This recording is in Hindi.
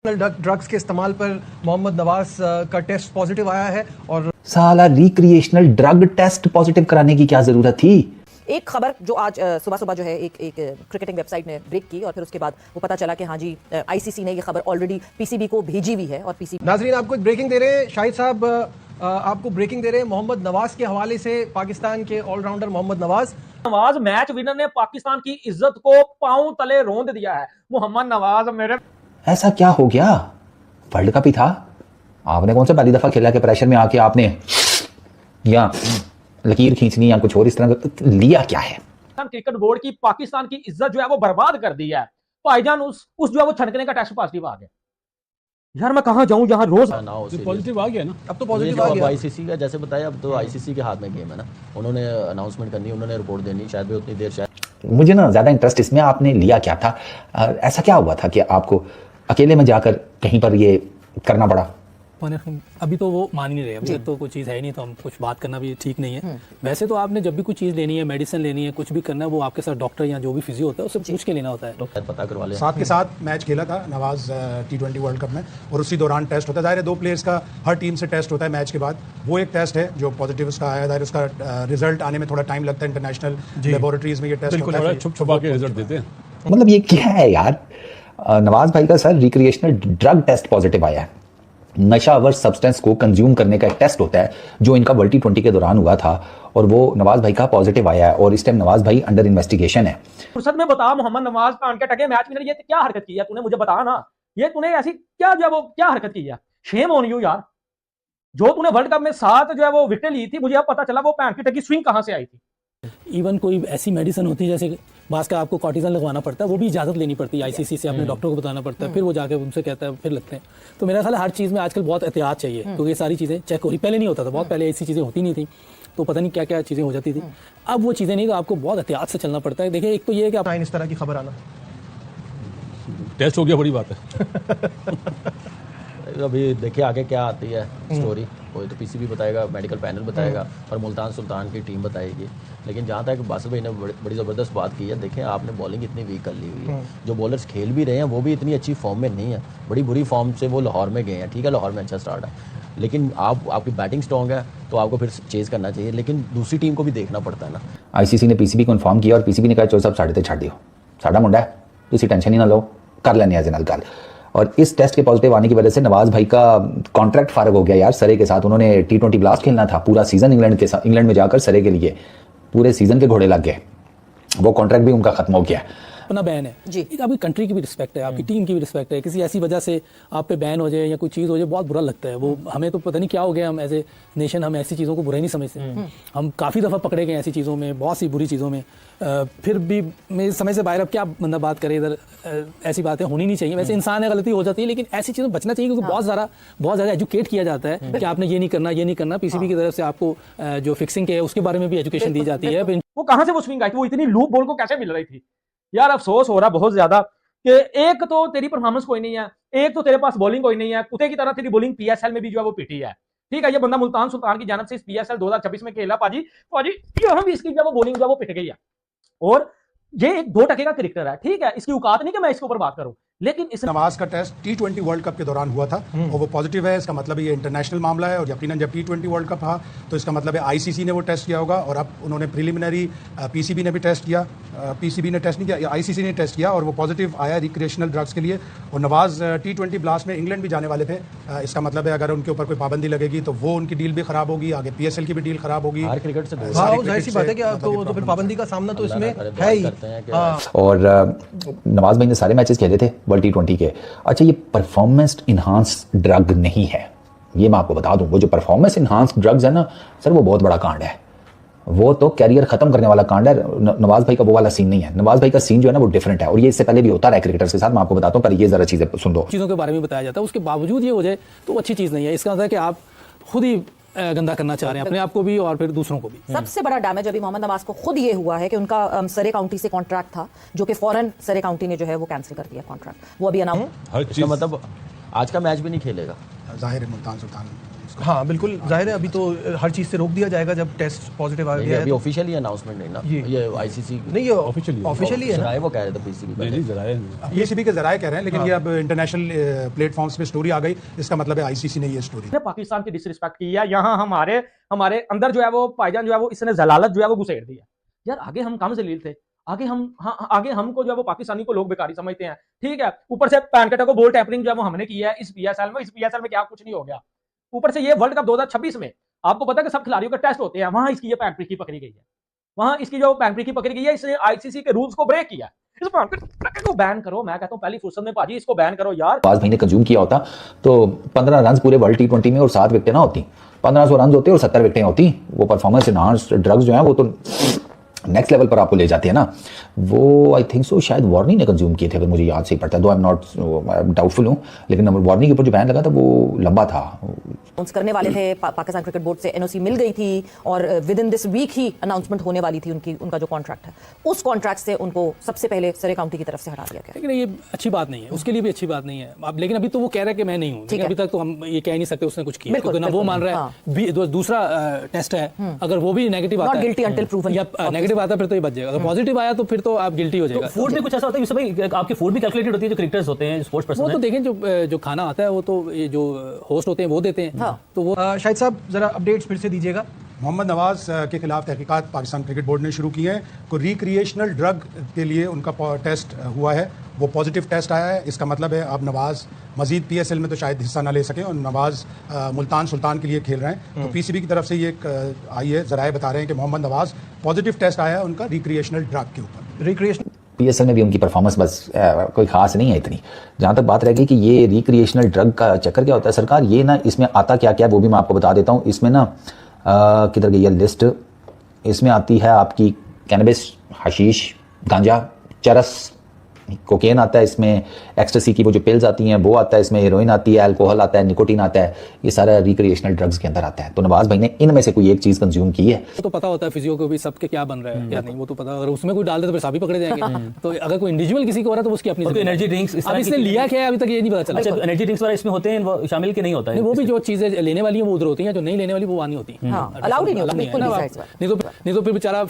ड्रग्स के इस्तेमाल पर मोहम्मद नवाज का टेस्ट पॉजिटिव आया है और साला रिक्रिएशनल ड्रग टेस्ट पॉजिटिव कराने की क्या जरूरत थी। एक खबर जो आज सुबह सुबह जो है एक क्रिकेटिंग वेबसाइट ने ब्रेक की और फिर उसके बाद वो पता चला कि हाँ जी आईसीसी ने ये खबर ऑलरेडी पीसीबी को भेजी हुई है और पीसीबी नाजरीन आपको एक ब्रेकिंग दे रहे हैं। शाहिद साहब आपको ब्रेकिंग दे रहे हैं मोहम्मद नवाज के हवाले से। पाकिस्तान के allrounder Mohammad Nawaz match winner ने पाकिस्तान की इज्जत को पांव तले रौंद दिया है। मोहम्मद नवाज मेरे ऐसा क्या हो गया, वर्ल्ड कप ही था, आपने कौन सा पहली दफा खेला के प्रेशर में आके आपने या लकीर खींचनी या कुछ और इस तरह का लिया क्या है। क्रिकेट बोर्ड की पाकिस्तान की इज्जत जो है वो बर्बाद कर दी है। भाईजान उस जो है वो छनकने का टेस्ट पॉजिटिव आ गया। यार मैं कहां जाऊं जहां रोज पॉजिटिव आ गया ना। अब तो पॉजिटिव आ गया। आईसीसी का जैसे बताया, अब तो आईसीसी के हाथ में गेम है ना। उन्होंने अनाउंसमेंट करनी, उन्होंने रिपोर्ट देनी, शायद भी उतनी देर शायद। मुझे ना ज्यादा इंटरेस्ट इसमें आपने लिया क्या था, ऐसा क्या हुआ था कि आपको अकेले में जाकर कहीं पर ये करना पड़ा। अभी तो वो मान ही नहीं रहे, अभी तो कोई चीज़ है ही नहीं, तो हम कुछ बात करना भी ठीक नहीं है। वैसे तो आपने जब भी कुछ चीज़ लेनी है, मेडिसिन लेनी है, कुछ भी करना है, वो आपके साथ डॉक्टर या जो भी फिजियो होता है उससे पूछ के लेना होता है। पता करवा ले। साथ के साथ मैच खेला था नवाज T20 वर्ल्ड कप में और उसी दौरान टेस्ट होता है। ज़ाहिर है 2 प्लेयर्स का हर टीम से टेस्ट होता है मैच के बाद। वो एक टेस्ट है जो पॉजिटिव उसका आया। ज़ाहिर उसका रिजल्ट आने में थोड़ा टाइम लगता है, इंटरनेशनल लेबोरेटरीज में ये टेस्ट होता है। छुप छुपा के रिजल्ट देते हैं। मतलब ये क्या है यार। नवाज भाई का sir recreational drug test positive आया है। नशावर सब्सटेंस को कंज्यूम करने का एक टेस्ट होता है जो इनका वर्ल्ड T20 के दौरान हुआ था और वो नवाज भाई का पॉजिटिव आया है और इस टाइम नवाज भाई अंडर इन्वेस्टिगेशन है। फुर्सत में बता मोहम्मद नवाज का अनके टके मैच विनर, ये क्या हरकत की है तूने, मुझे बता ना। ये तूने ऐसी क्या जो है वो क्या हरकत की है। शेम ऑन यू यार। जो तूने वर्ल्ड कप में 7 जो है वो विकेट ली थी, मुझे अब पता चला वो पैंट की टकी स्विंग कहां से आई थी। इवन कोई ऐसी मेडिसिन होती है जैसे बास का आपको कॉर्टिजन लगवाना पड़ता है, वो भी इजाज़त लेनी पड़ती है आईसीसी से, अपने डॉक्टर को बताना पड़ता है, फिर वो जाके उनसे कहता है, फिर लगते हैं। तो मेरा ख्याल है हर चीज़ में आजकल बहुत एहतियात चाहिए, क्योंकि ये सारी चीज़ें चेक हो रही। पहले नहीं होता था, बहुत पहले ऐसी चीज़ें होती नहीं थी, तो पता नहीं क्या क्या चीज़ें हो जाती थी। अब वो चीज़ें नहीं, तो आपको बहुत एहतियात से चलना पड़ता है। देखिए एक तो ये है कि आप इस तरह की खबर आना टेस्ट हो गया, बड़ी बात है। अभी देखिए आगे क्या आती है स्टोरी। कोई तो पीसीबी बताएगा, मेडिकल पैनल बताएगा और मुल्तान सुल्तान की टीम बताएगी। लेकिन जहाँ तक बासिल भाई ने बड़ी ज़बरदस्त बात की है, देखें आपने बॉलिंग इतनी वीक कर ली हुई है। जो बॉलर्स खेल भी रहे हैं वो भी इतनी अच्छी फॉर्म में नहीं है, बड़ी बुरी फॉर्म से वो लाहौर में गए हैं। ठीक है, लाहौर में अच्छा स्टार्ट है, लेकिन आपकी बैटिंग स्ट्रॉन्ग है तो आपको फिर चेज करना चाहिए, लेकिन दूसरी टीम को भी देखना पड़ता है ना। आईसीसी ने पीसीबी को इन्फॉर्म किया और पीसीबी ने कहा चलो सब 3.5 छाड़ दियो, साडा मुंडा है, तुसी टेंशन ही ना लो, कर लेने आज नाल गल। और इस टेस्ट के पॉजिटिव आने की वजह से नवाज भाई का कॉन्ट्रैक्ट फारग हो गया यार सरे के साथ। उन्होंने T20 ब्लास्ट खेलना था पूरा सीजन इंग्लैंड में जाकर सरे के लिए पूरे सीजन के घोड़े लग गए, वो कॉन्ट्रैक्ट भी उनका खत्म हो गया। अपना बैन है जी, आपकी कंट्री की भी रिस्पेक्ट है, आपकी टीम की भी रिस्पेक्ट है। किसी ऐसी वजह से आप पे बैन हो जाए या कोई चीज़ हो जाए, बहुत बुरा लगता है। वो हमें तो पता नहीं क्या हो गया, हम एज ए नेशन हम ऐसी चीज़ों को बुरा ही नहीं समझते। हम काफ़ी दफ़ा पकड़े गए ऐसी चीज़ों में, बहुत सी बुरी चीज़ों में। फिर भी मेरे समय से बाहर अब क्या बंदा बात करे, इधर ऐसी बातें होनी नहीं चाहिए। वैसे इंसान है, गलती हो जाती है, लेकिन ऐसी चीज़ों बचना चाहिए, क्योंकि बहुत ज़्यादा एजुकेट किया जाता है कि आपने ये नहीं करना, ये नहीं करना। पीसीबी की तरफ से आपको जो फिक्सिंग के है उसके बारे में भी एजुकेशन दी जाती है। वो कहां से वो स्विंग आई थी, वो इतनी लूप बॉल को कैसे मिल रही थी यार। अफसोस हो रहा बहुत ज्यादा कि एक तो तेरी परफॉर्मेंस कोई नहीं है, एक तो तेरे पास बॉलिंग कोई नहीं है। कुत्ते की तरह तेरी बॉलिंग पीएसएल में भी जो है वो पिटी है। ठीक है, ये बंदा मुल्तान सुल्तान की जानब से इस पीएसएल 2026 में खेला पाजी यहाँ भी इसकी जो वो बॉलिंग जो है वो पिट गई है। और ये एक 2 टके का क्रिकेटर है, ठीक है, इसकी औकात नहीं कि मैं इसके ऊपर बात करूं, लेकिन इस नवाज का टेस्ट T20 वर्ल्ड कप के दौरान हुआ था और वो पॉजिटिव है। इसका मतलब ये इंटरनेशनल मामला है और यकीनन जब T20 वर्ल्ड कप था तो इसका मतलब है आईसीसी ने वो टेस्ट किया होगा। और अब उन्होंने प्रिलिमिनरी पीसीबी ने भी टेस्ट किया, पीसीबी ने टेस्ट नहीं किया, आईसीसी ने टेस्ट किया और वो पॉजिटिव आया रिक्रिएशनल ड्रग्स के लिए। और नवाज T20 ब्लास्ट में इंग्लैंड भी जाने वाले थे। इसका मतलब है अगर उनके ऊपर कोई पाबंदी लगेगी तो वो उनकी डील भी खराब होगी, आगे PSL की भी डील खराब होगी। क्रिकेट से जाहिर सी बात है कि तो फिर पाबंदी का सामना तो इसमें है ही। और नवाज भाई ने सारे मैचेस खेले थे वर्ल्ड T20 के। अच्छा, ये परफॉर्मेंस इन्हांस ड्रग नहीं है, ये मैं आपको बता दूं। वो जो परफॉर्मेंस इन्हांस ड्रग्स है ना सर, वो बहुत बड़ा कांड है। वो तो कैरियर खत्म करने वाला कांड है। नवाज भाई का वो वाला सीन नहीं है। नवाज भाई का सीन जो है ना वो डिफरेंट है और ये इससे पहले भी होता रहा क्रिकेटर्स के साथ। मैं आपको बताता हूं, पर ये जरा चीजें सुन दो। चीज़ों के बारे में बताया जाता है, उसके बावजूद ये हो जाए तो अच्छी चीज़ नहीं है। इसका मतलब है कि आप खुद ही गंदा करना चाह रहे हैं अपने आप को भी और फिर दूसरों को भी। सबसे बड़ा डैमेज अभी मोहम्मद नवाज को खुद ये हुआ है कि उनका सरे काउंटी से कॉन्ट्रैक्ट था, जो कि फौरन सरे काउंटी ने जो है वो कैंसिल कर दिया कॉन्ट्रैक्ट। वो अभी अनाउंस हर चीज मतलब आज का मैच भी नहीं खेलेगा। जाहिर है मुल्तान सुल्तान इसको। हाँ बिल्कुल, जाहिर है अभी तो हर चीज़ से रोक दिया जाएगा जब टेस्ट पॉजिटिव आ ये गया है अभी तो। ऑफिशियली अनाउंसमेंट नहीं ना, ये- ये आईसीसी नहीं ये ऑफिशियली है ना। वो कह रहे थे पीसीबी पहले। पीसीबी के जराए कह रहे हैं, लेकिन ये अब इंटरनेशनल प्लेटफॉर्म्स पे स्टोरी आ गई, इसका मतलब है आईसीसी ने ये स्टोरी। ने पाकिस्तान की डिसरिस्पेक्ट की है, यहाँ हमारे अंदर जो है वो भाईजान जो है वो इसने जलालत जो है वो घुसेड़ दी है। यार आगे हम कम जलील थे, आगे आगे हमको जो है वो पाकिस्तानी को लोग बेकारी समझते हैं, ठीक है। ऊपर से पैनकटा को बॉल टैपरिंग जो है वो हमने की है इस पीएसएल में क्या कुछ नहीं हो गया। ऊपर से ये वर्ल्ड कप 2026 में आपको पता है कि सब खिलाड़ियों के टेस्ट होते हैं, वहां इसकी ये पैनप्रिकी पकड़ी गई है, वहां इसकी जो पैनप्रिकी पकड़ी गई है, इसने आईसीसी के रूल्स को ब्रेक किया। इस पैनप्रिकी को बैन करो, मैं कहता हूं पहली फुर्सत में भाजी इसको बैन करो यार। नवाज भाई ने कंज्यूम किया होता तो 15 रन पूरे वर्ल्ड T20 में और 7 विकेटें ना होती, 1500 रन होते और 70 विकेटें होती। वो परफॉर्मेंस इनहांस्ड ड्रग्स जो है वो तो नेक्स्ट लेवल पर आपको ले जाते हैं ना। वो आई थिंक सो शायद वार्नी ने कंज्यूम किए थे, अगर मुझे याद सही पड़ता है, दो आई एम नॉट डाउटफुल हूँ, लेकिन वार्नी के ऊपर जो बैन लगा था वो लंबा था। अनाउंस करने वाले थे, पाकिस्तान क्रिकेट बोर्ड से एनओसी मिल गई थी और विद इन दिस वीक ही अनाउंसमेंट होने वाली थी उनका जो कॉन्ट्रैक्ट है, उस कॉन्ट्रैक्ट से उनको सबसे पहले सरे काउंटी की तरफ से हटा दिया गया। लेकिन ये अच्छी बात नहीं है, उसके लिए भी अच्छी बात नहीं है अब। लेकिन अभी तो वो कह रहा है कि मैं नहीं हूँ, लेकिन अभी तक तो हम ये कह नहीं सकते उसने कुछ किया, क्योंकि ना वो मान रहा है। दूसरा टेस्ट है, अगर वो भी नेगेटिव आता है, गिल्टी अंटिल प्रूवन, या नेगेटिव आता है फिर तो ये बच जाएगा, अगर पॉजिटिव आया तो फिर तो आप गिल्टी हो जाएगा। फूड में कुछ ऐसा होता है, भाई आपकी फूड भी कैलकुलेटेड होती है, जो क्रिकेटर्स होते हैं, स्पोर्ट्स पर्सन वो तो देखें जो खाना आता है वो तो ये जो होस्ट होते हैं वो देते हैं, तो वो शाहिद साहब जरा अपडेट्स फिर से दीजिएगा। मोहम्मद नवाज के खिलाफ तहकीकात पाकिस्तान क्रिकेट बोर्ड ने शुरू की है। कोई रिक्रिएशनल ड्रग के लिए उनका टेस्ट हुआ है, वो पॉजिटिव टेस्ट आया है। इसका मतलब है अब नवाज मजीद पीएसएल में तो शायद हिस्सा ना ले सकें और नवाज मुल्तान सुल्तान के लिए खेल रहे हैं। तो पीसीबी की तरफ से ये आई है, जराए बता रहे हैं कि मोहम्मद नवाज पॉजिटिव टेस्ट आया है उनका रिक्रिएशनल ड्रग के ऊपर। रिक्रिएशन पीएसएल में भी उनकी परफॉर्मेंस बस कोई खास नहीं है इतनी। जहाँ तक बात रह गई कि ये रिक्रिएशनल ड्रग का चक्कर क्या होता है, सरकार ये ना इसमें आता क्या क्या है वो भी मैं आपको बता देता हूँ। इसमें ना किधर गई है लिस्ट, इसमें आती है आपकी कैनबिस, हशीश, गांजा, चरस, कोकेन आता है, इसमें एक्सटेसी की वो जो पिल्स आती हैं वो आता है, इसमें हेरोइन आती है, अल्कोहल आता है, निकोटीन आता है, ये सारा रिक्रिएशनल ड्रग्स के अंदर आता है। तो नवाज भाई ने इनमें से कोई एक चीज़ कंज्यूम की है। तो पता होता है फिजियो को भी सबके क्या बन रहा है क्या नहीं, वो तो पता। अगर उसमें कोई डाल दे तो फिर सभी पकड़े जाएंगे। तो अगर कोई इंडिविजुअल किसी को हो रहा है तो उसकी अपनी एनर्जी ड्रिंक्स अब इसने लिया क्या है अभी तक ये नहीं पता चला। अच्छा, एनर्जी ड्रिंक्स वगैरह इसमें होते हैं, वो शामिल के नहीं होता है। वो भी जो चीजें लेने वाली हैं वो उधर होती हैं, जो नहीं लेने वाली वो वहाँ नहीं होती। अलाउड ही नहीं होता, बिल्कुल भी, नहीं तो फिर बेचारा